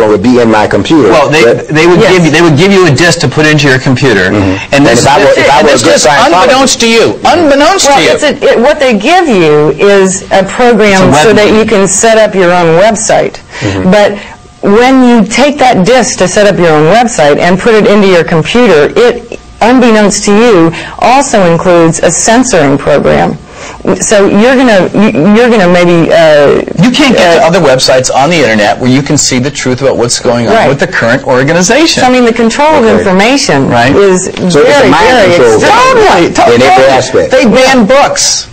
would be in my computer. Well, they would give you a disk to put into your computer, and this is just unbeknownst to you. What they give you is a program so that you can set up your own website. But when you take that disk to set up your own website and put it into your computer, it, unbeknownst to you, also includes a censoring program. So you're gonna maybe you can't get to other websites on the internet where you can see the truth about what's going on with the current organization. So, I mean, the control of information is very extreme. Totally. They ban books.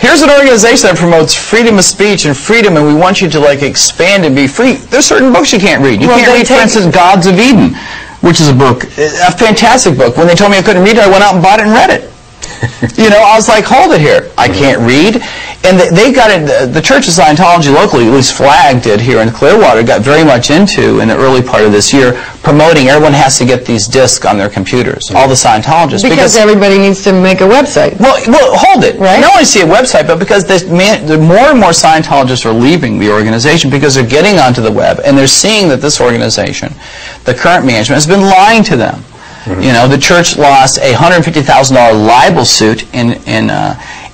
Here's an organization that promotes freedom of speech and freedom, and we want you to expand and be free. There's certain books you can't read. You can't read, for instance, Gods of Eden, which is a book, a fantastic book. When they told me I couldn't read it, I went out and bought it and read it. I was like, hold it here. I can't read. And they got it, the Church of Scientology locally, at least Flag did here in Clearwater, got very much into, in the early part of this year, promoting everyone has to get these discs on their computers, all the Scientologists. Because everybody needs to make a website. Well, hold it. Right? Not only see a website, but because more and more Scientologists are leaving the organization because they're getting onto the web, and they're seeing that this organization, the current management, has been lying to them. The church lost a $150,000 libel suit in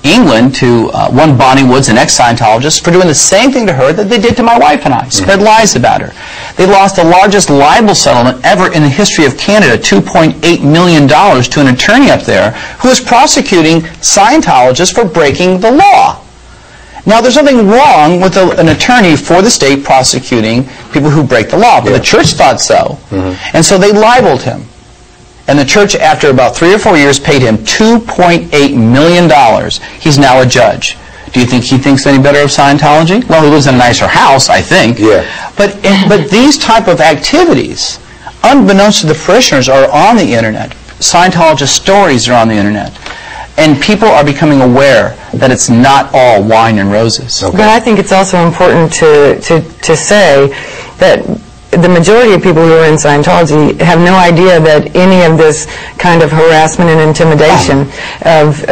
England to one Bonnie Woods, an ex-Scientologist, for doing the same thing to her that they did to my wife and I, spread lies about her. They lost the largest libel settlement ever in the history of Canada, $2.8 million, to an attorney up there who was prosecuting Scientologists for breaking the law. Now, there's nothing wrong with an attorney for the state prosecuting people who break the law, but the church thought so, and so they libeled him. And the church, after about 3 or 4 years, paid him $2.8 million. He's now a judge. Do you think he thinks any better of Scientology? Well, he lives in a nicer house, I think. But these type of activities, unbeknownst to the parishioners, are on the internet. Scientologist stories are on the internet. And people are becoming aware that it's not all wine and roses. But I think it's also important to say that the majority of people who are in Scientology have no idea that any of this kind of harassment and intimidation of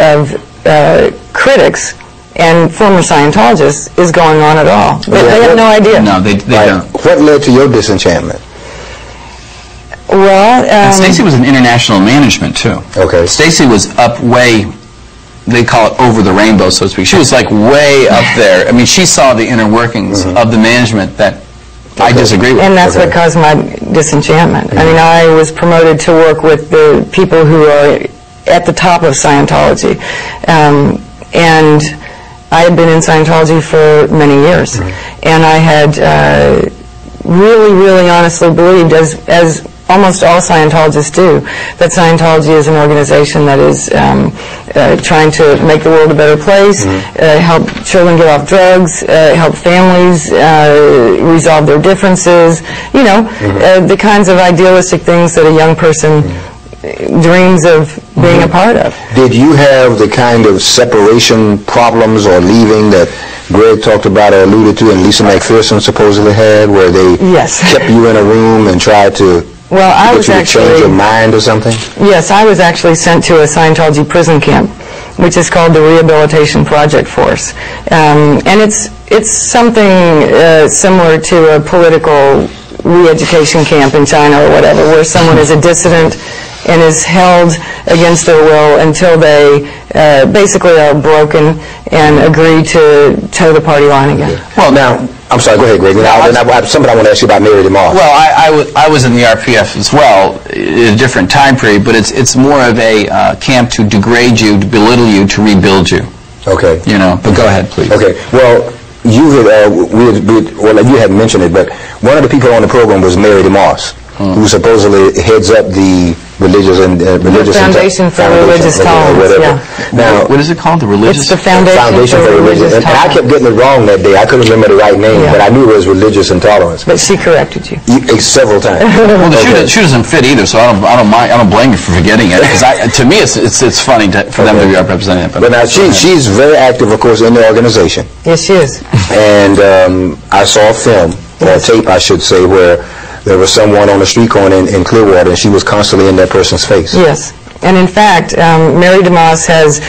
critics and former Scientologists is going on at all. They have no idea. No, they don't. What led to your disenchantment? Well, Stacy was in international management too. Stacy was up way, they call it over the rainbow, so to speak. She was like way up there. I mean, she saw the inner workings of the management that I disagree with. And that's what caused my disenchantment. I mean, I was promoted to work with the people who are at the top of Scientology. And I had been in Scientology for many years. And I had really, really honestly believed, as almost all Scientologists do, that Scientology is an organization that is trying to make the world a better place, help children get off drugs, help families resolve their differences, the kinds of idealistic things that a young person dreams of being a part of. Did you have the kind of separation problems or leaving that Greg talked about or alluded to and Lisa McPherson supposedly had, where they kept you in a room and tried to I was actually change your mind or something? Yes, I was actually sent to a Scientology prison camp, which is called the Rehabilitation Project Force, and it's something similar to a political re-education camp in China or whatever, where someone is a dissident and is held against their will until they basically are broken and agree to toe the party line again. Well, now, I'm sorry, go ahead, Greg. Something I want to ask you about Mary DeMoss. Well, I was in the RPF as well, in a different time period, but it's more of a camp to degrade you, to belittle you, to rebuild you. Okay. But go ahead, please. Okay. Well, you had you hadn't mentioned it, but one of the people on the program was Mary DeMoss, who supposedly heads up the religious Foundation for Religious Tolerance. Now, what is it called? The religious. It's the Foundation for Religious Tolerance. And I kept getting it wrong that day. I couldn't remember the right name, but I knew it was Religious Intolerance. But she corrected you. Several times. Well, the shoe doesn't fit either, so I don't blame you for forgetting it. Because to me, it's funny for them to be represented. But now she's very active, of course, in the organization. Yes, she is. And I saw a film, or a tape, I should say, where there was someone on the street corner in Clearwater, and she was constantly in that person's face. Yes. And in fact, Mary DeMoss has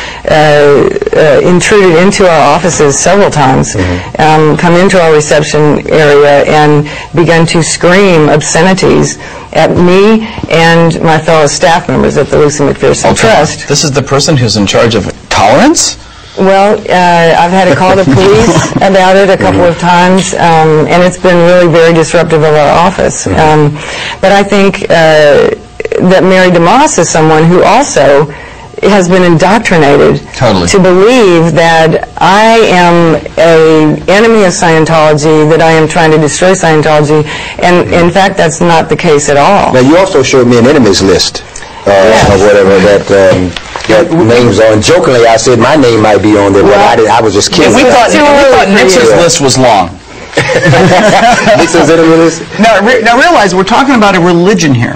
intruded into our offices several times, come into our reception area and begun to scream obscenities at me and my fellow staff members at the Lynsey McPherson Trust. This is the person who's in charge of Tolerance? Well, I've had to call the police about it a couple of times, and it's been really very disruptive of our office. But I think that Mary DeMoss is someone who also has been indoctrinated to believe that I am an enemy of Scientology, that I am trying to destroy Scientology, and in fact that's not the case at all. Now you also showed me an enemies list or whatever that names on. Jokingly I said my name might be on there, but I was just kidding. We thought Nixon's list was long. Nixon's enemy list? Now realize we're talking about a religion here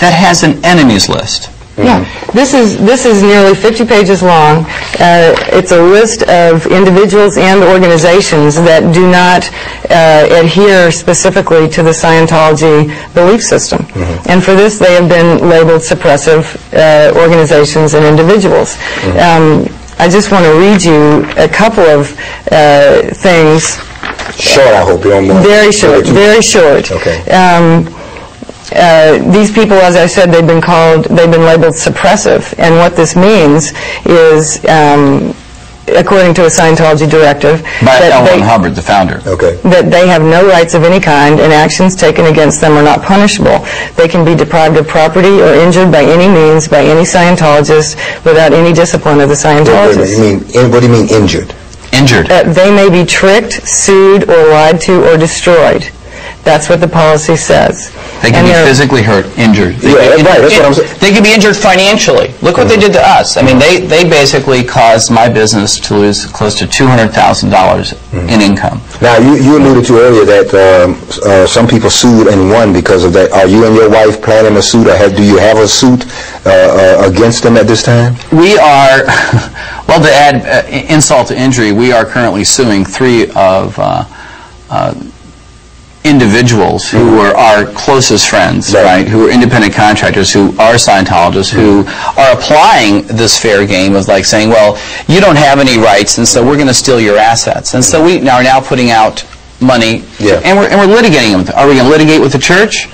that has an enemies list. Yeah, this is nearly 50 pages long. It's a list of individuals and organizations that do not adhere specifically to the Scientology belief system. And for this, they have been labeled suppressive organizations and individuals. I just want to read you a couple of things. Short, I hope you don't mind. Very short, very short. Okay. These people, as I said, they've been labeled suppressive, and what this means is, according to a Scientology directive, by L. Ron Hubbard, the founder, that they have no rights of any kind, and actions taken against them are not punishable. They can be deprived of property or injured by any means by any Scientologist without any discipline of the Scientologists. What do you mean injured? Injured. They may be tricked, sued, or lied to, or destroyed. That's what the policy says. They can be physically hurt, injured. They can be injured financially. Look what they did to us. I mean, they basically caused my business to lose close to $200,000 in income. Now, you alluded to earlier that some people sued and won because of that. Are you and your wife planning a suit, or do you have a suit against them at this time? We are, well, to add insult to injury, we are currently suing 3 of individuals who are our closest friends, right, who are independent contractors, who are Scientologists, who are applying this fair game of like saying, well, you don't have any rights, and so we're going to steal your assets. And so we are now putting out money, and we're litigating them. Are we going to litigate with the church?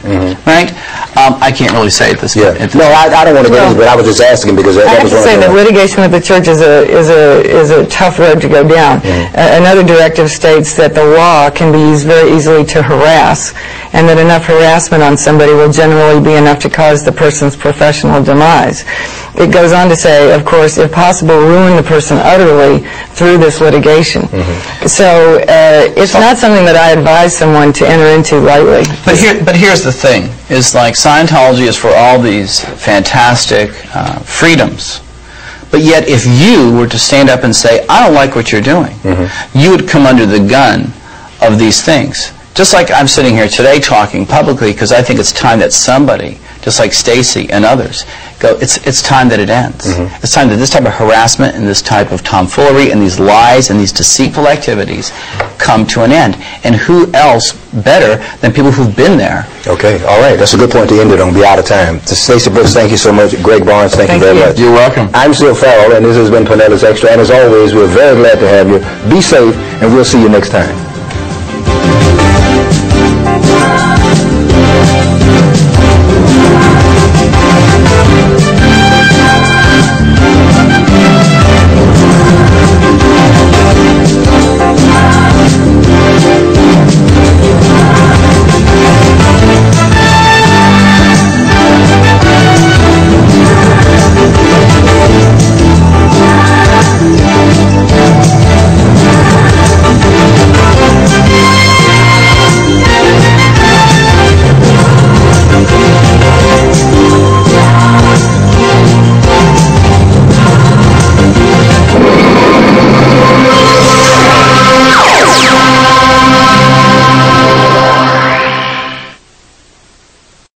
Right? I can't really say at this point. No, I don't want to go into it, but I was just asking because I have to say that litigation with the church is a tough road to go down. Another directive states that the law can be used very easily to harass, and that enough harassment on somebody will generally be enough to cause the person's professional demise. It goes on to say, of course, if possible, ruin the person utterly through this litigation. So it's not something that I advise someone to enter into lightly. But here's the thing, is like Scientology is for all these fantastic freedoms. But yet if you were to stand up and say, I don't like what you're doing, you would come under the gun of these things. Just like I'm sitting here today talking publicly because I think it's time that somebody, just like Stacy and others, go, it's time that it ends. It's time that this type of harassment and this type of tomfoolery and these lies and these deceitful activities come to an end. And who else better than people who've been there? Okay, all right. That's a good point to end it on. Be out of time. To Stacy Brooks, thank you so much. Greg Barnes, thank you very much. You're welcome. I'm Sil Farrell, and this has been Pinellas Extra. And as always, we're very glad to have you. Be safe, and we'll see you next time.